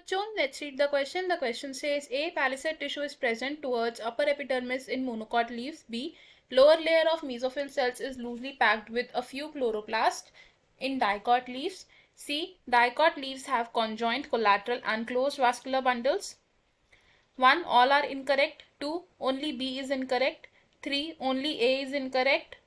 बच्चों, let's read the question. The question says A. Palisade tissue is present towards upper epidermis in monocot leaves. B. Lower layer of mesophyll cells is loosely packed with a few chloroplasts in dicot leaves. C. Dicot leaves have conjoined, collateral and closed vascular bundles. 1. All are incorrect. 2. Only B is incorrect. 3. Only A is incorrect.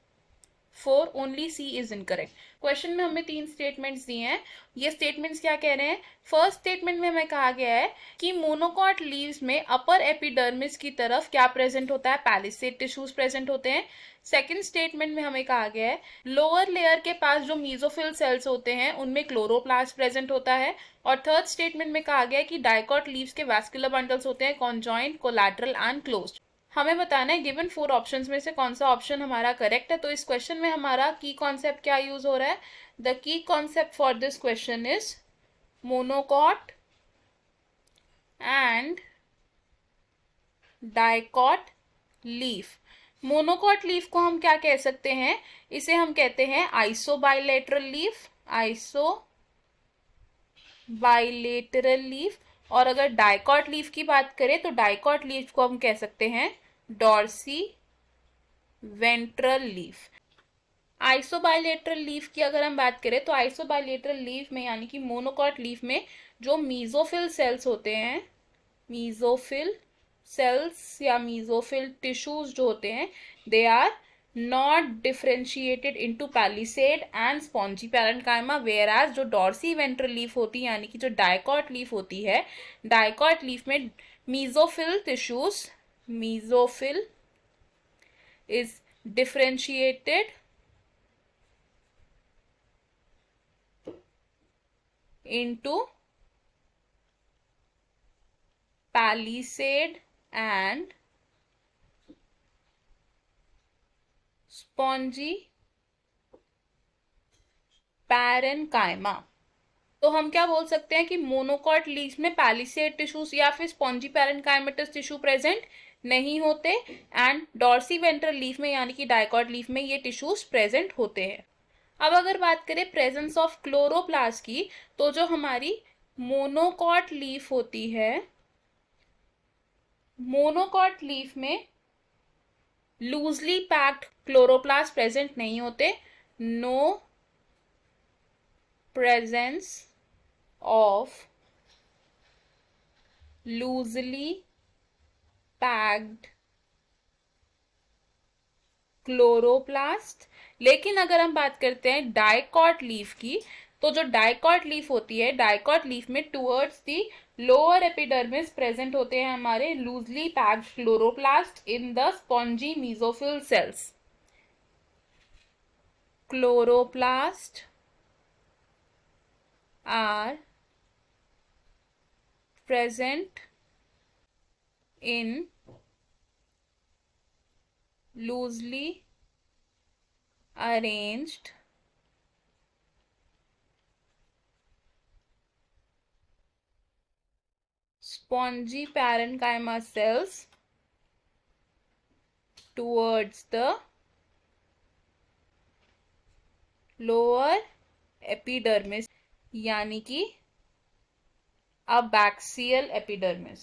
4. Only C is incorrect. Question में हमें 3 statements दिए हैं. ये statements क्या कह रहे हैं? First statement में हमें कहा गया है कि मोनोकॉट लीव्स में अपर एपिडर्मिस की तरफ क्या प्रेजेंट होता है? पैलिसेड टिश्यूज प्रेजेंट होते हैं. सेकेंड स्टेटमेंट में हमें कहा गया है लोअर लेयर के पास जो मीजोफिल सेल्स होते हैं उनमें क्लोरोप्लास्ट प्रेजेंट होता है. और थर्ड स्टेटमेंट में कहा गया है कि डाइकॉट लीव्स के वैस्कुलर बंडल्स होते हैं कॉन्जॉइंट, कोलैटरल एंड क्लोज्ड. हमें बताना है गिवन 4 ऑप्शंस में से कौन सा ऑप्शन हमारा करेक्ट है. तो इस क्वेश्चन में हमारा की कॉन्सेप्ट क्या यूज हो रहा है? The key concept for this question is monocot and dicot leaf. Monocot leaf को हम क्या कह सकते हैं? इसे हम कहते हैं आइसोबाइलेटरल लीफ. आइसोबाइलेटरल लीफ. और अगर डाइकॉट लीफ की बात करें तो डाइकॉट लीफ को हम कह सकते हैं डॉर्सी वेंट्रल लीफ. आइसोबाइलेटरल लीफ की अगर हम बात करें तो आइसोबाइलेटरल लीफ में यानी कि मोनोकॉट लीफ में जो मीजोफिल सेल्स होते हैं, मीजोफिल सेल्स या मीजोफिल टिश्यूज जो होते हैं, they are not differentiated into palisade and spongy parenchyma. Whereas जो डॉर्सी वेंट्रल लीफ होती है यानी कि जो डाइकॉट लीफ होती है, डाइकॉट लीफ में mesophyll tissues, mesophyll is differentiated into palisade and spongy parenchyma. तो हम क्या बोल सकते हैं कि मोनोकॉट लीव्स में पैलिसेड टिश्यूज या फिर स्पॉन्जी पैरेन्काइमेटस टिश्यू प्रेजेंट नहीं होते एंड डॉर्सी वेंट्रल लीफ में यानी कि डाइकॉट लीफ में ये टिश्यूज प्रेजेंट होते हैं. अब अगर बात करें प्रेजेंस ऑफ क्लोरोप्लास्ट की, तो जो हमारी मोनोकॉट लीफ होती है, मोनोकॉट लीफ में लूजली पैक्ड क्लोरोप्लास्ट प्रेजेंट नहीं होते. No presence of loosely packed chloroplast. लेकिन अगर हम बात करते हैं डाइकॉट लीफ की, तो जो डाइकॉट लीफ होती है, डाइकॉट लीफ में towards the lower epidermis present होते हैं हमारे loosely packed chloroplast in the spongy mesophyll cells. Chloroplast are present in loosely arranged spongy parenchyma cells towards the lower epidermis यानी कि अबैक्सियल एपिडर्मिस.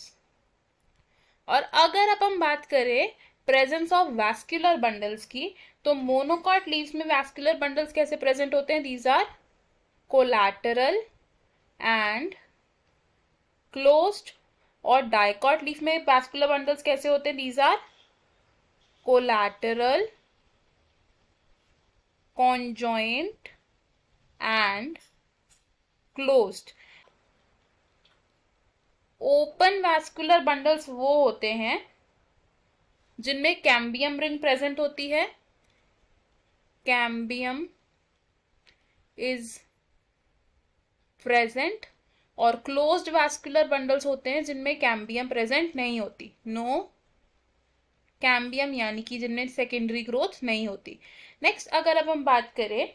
और अगर अब हम बात करें प्रेजेंस ऑफ वैस्कुलर बंडल्स की, तो मोनोकॉट लीव्स में वैस्कुलर बंडल्स कैसे प्रेजेंट होते हैं? These are collateral and closed. और डाइकॉट लीफ में वैस्कुलर बंडल्स कैसे होते हैं? These are collateral, conjoint and closed. Open vascular bundles वो होते हैं जिनमें कैम्बियम रिंग प्रेजेंट होती है. Cambium is present. और क्लोज्ड वैस्कुलर बंडल्स होते हैं जिनमें कैम्बियम प्रेजेंट नहीं होती. नो कैम्बियम यानी कि जिनमें सेकेंडरी ग्रोथ नहीं होती. नेक्स्ट अगर अब हम बात करें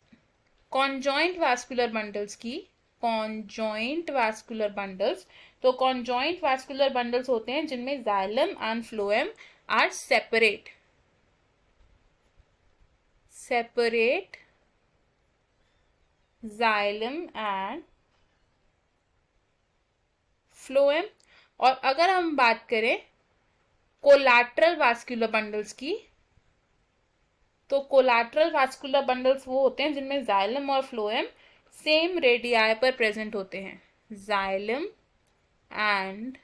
कॉन्जॉइंट वैस्कुलर बंडल्स की, कॉन्जॉइंट वैस्कुलर बंडल्स, तो कॉन्जॉइंट वैस्कुलर बंडल्स होते हैं जिनमें xylem and phloem are separate. Separate xylem and phloem. और अगर हम बात करें कोलैटरल वास्कुलर बंडल्स की, तो कोलैटरल वास्कुलर बंडल्स वो होते हैं जिनमें जाइलम और फ्लोएम सेम रेडियाई पर प्रेजेंट होते हैं। Xylem and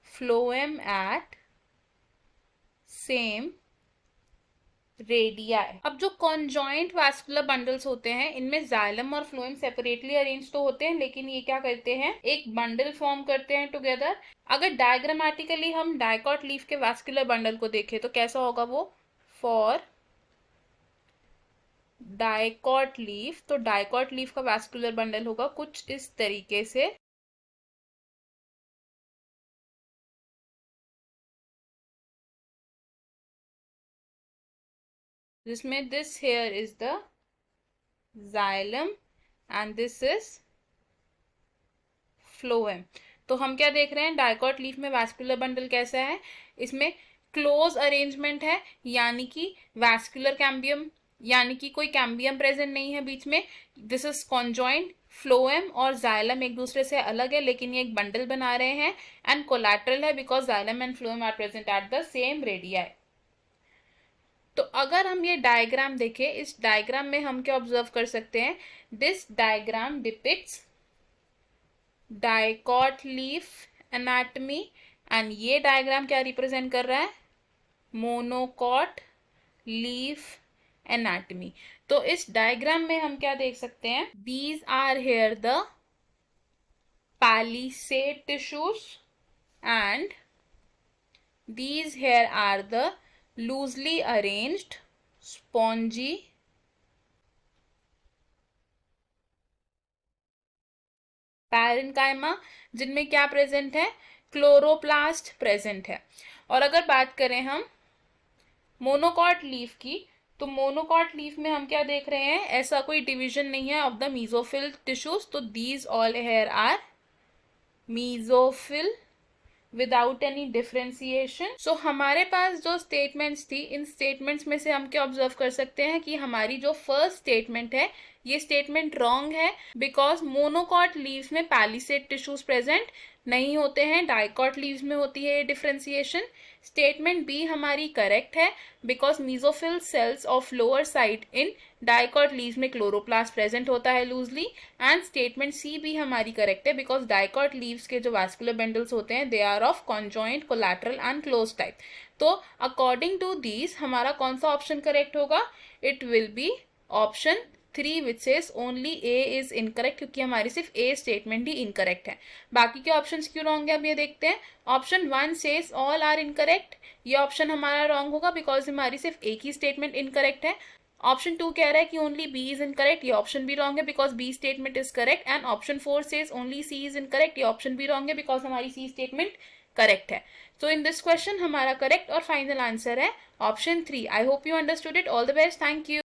phloem at same radii. अब जो कॉन्जॉइंट वास्कुलर बंडल्स होते हैं इनमें जाइलम और फ्लोएम सेपरेटली अरेंज तो होते हैं, लेकिन ये क्या करते हैं, एक बंडल फॉर्म करते हैं टुगेदर। अगर डायग्रामेटिकली हम डाइकॉट लीफ के वास्कुलर बंडल को देखें तो कैसा होगा वो, फॉर डाइकॉट लीफ, तो डाइकॉट लीफ का वास्कुलर बंडल होगा कुछ इस तरीके से। जिसमें this here is the xylem and this is phloem. तो हम क्या देख रहे हैं, डाइकॉट लीफ में वास्कुलर बंडल कैसा है, इसमें क्लोज अरेंजमेंट है, यानी कि वास्कुलर कैम्बियम, यानी कि कोई कैम्बियम प्रेजेंट नहीं है बीच में। This is conjoint. फ्लोएम और जाइलम एक दूसरे से अलग है लेकिन ये एक बंडल बना रहे हैं। एंड कोलैटरल है because xylem and phloem are present at the same radii. तो अगर हम ये डायग्राम देखें, इस डायग्राम में हम क्या ऑब्जर्व कर सकते हैं, this diagram depicts dicot leaf anatomy and ये डायग्राम क्या रिप्रेजेंट कर रहा है, मोनोकॉट लीफ एनाटमी। तो इस डायग्राम में हम क्या देख सकते हैं, these are here the palisade tissues and these here are the loosely arranged spongy parenchyma, जिनमें क्या प्रेजेंट है, क्लोरोप्लास्ट प्रेजेंट है। और अगर बात करें हम मोनोकॉट लीफ की, तो मोनोकॉट लीफ में हम क्या देख रहे हैं, ऐसा कोई डिवीजन नहीं है ऑफ द मीजोफिल टिश्यूज। तो these all here are mesophyll without any differentiation. So हमारे पास जो स्टेटमेंट्स थी, इन स्टेटमेंट्स में से हम क्या ऑब्जर्व कर सकते हैं कि हमारी जो फर्स्ट स्टेटमेंट है ये स्टेटमेंट रॉन्ग है, बिकॉज मोनोकॉट लीव्स में पैलिसेड टिश्यूज प्रेजेंट नहीं होते हैं, डाइकॉट लीव्स में होती है ये डिफ्रेंसिएशन। स्टेटमेंट बी हमारी करेक्ट है, because mesophyll cells of lower side in dicot leaves में क्लोरोप्लास्ट प्रेजेंट होता है लूजली। एंड स्टेटमेंट सी भी हमारी करेक्ट है, बिकॉज डाइकॉट लीव्स के जो वास्कुलर बंडल्स होते हैं they are of conjoint, collateral and close type. तो अकॉर्डिंग टू दीज हमारा कौन सा ऑप्शन करेक्ट होगा, it will be option 3 which says only A is incorrect, क्योंकि हमारी सिर्फ ए स्टेटमेंट ही इनकरेक्ट है। बाकी के ऑप्शंस क्यों रॉन्ग है अब ये देखते हैं। Option 1 says all are incorrect, ये ऑप्शन हमारा रॉन्ग होगा बिकॉज हमारी सिर्फ एक ही स्टेटमेंट इनकरेक्ट है। ऑप्शन 2 कह रहा है कि ओनली बी इज इनकरेक्ट, ये ऑप्शन भी रॉन्ग है because B statement is correct. And option 4 says only C is incorrect, ये ऑप्शन भी रॉन्ग है बिकॉज हमारी सी स्टेटमेंट करेक्ट है। सो इन दिस क्वेश्चन हमारा करेक्ट और फाइनल आंसर है option 3। I hope you understood it. All the best, thank you.